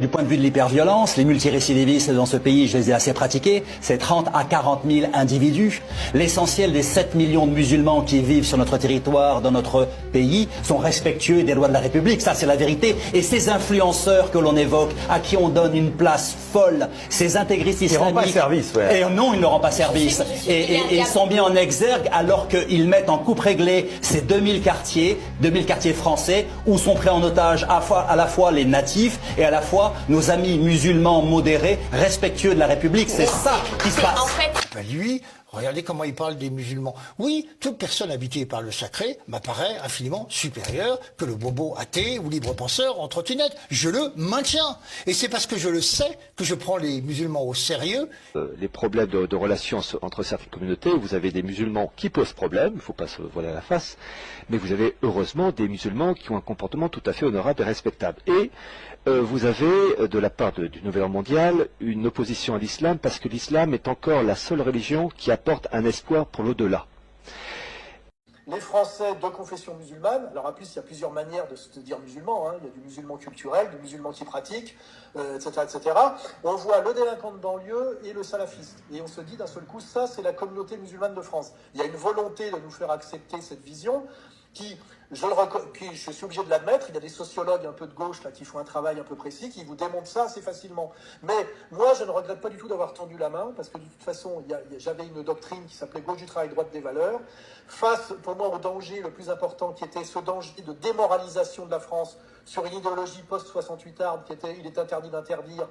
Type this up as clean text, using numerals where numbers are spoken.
Du point de vue de l'hyperviolence, les multirécidivistes dans ce pays, je les ai assez pratiqués, c'est 30 à 40 000 individus. L'essentiel des 7 millions de musulmans qui vivent sur notre territoire, dans notre pays, sont respectueux des lois de la République. Ça, c'est la vérité. Et ces influenceurs que l'on évoque, à qui on donne une place folle, ces intégristes islamiques... Ils ne rendent pas service, ouais. Et non, ils ne rendent pas service. Et ils sont mis en exergue alors qu'ils mettent en coupe réglée ces 2000 quartiers français, où sont pris en otage à la fois les natifs et à la fois nos amis musulmans modérés, respectueux de la République. C'est ça qui se passe. En fait... Lui, regardez comment il parle des musulmans. Oui, toute personne habitée par le sacré m'apparaît infiniment supérieure que le bobo athée ou libre penseur en trottinette. Je le maintiens. Et c'est parce que je le sais que je prends les musulmans au sérieux. Les problèmes de relations entre certaines communautés, vous avez des musulmans qui posent problème, il ne faut pas se voiler à la face, mais vous avez heureusement des musulmans qui ont un comportement tout à fait honorable et respectable. Et vous avez, de la part du Nouvel Ordre mondial, une opposition à l'islam, parce que l'islam est encore la seule religion qui apporte un espoir pour l'au-delà. Les Français de confession musulmane, alors en plus il y a plusieurs manières de se dire musulman, hein. Il y a du musulman culturel, du musulman qui pratique, etc., etc. On voit le délinquant de banlieue et le salafiste. Et on se dit d'un seul coup, ça c'est la communauté musulmane de France. Il y a une volonté de nous faire accepter cette vision qui, je suis obligé de l'admettre, il y a des sociologues un peu de gauche là, qui font un travail un peu précis, qui vous démontrent ça assez facilement. Mais moi, je ne regrette pas du tout d'avoir tendu la main, parce que de toute façon, j'avais une doctrine qui s'appelait gauche du travail, droite des valeurs, face pour moi au danger le plus important, qui était ce danger de démoralisation de la France sur une idéologie post-68 arde, il est interdit d'interdire,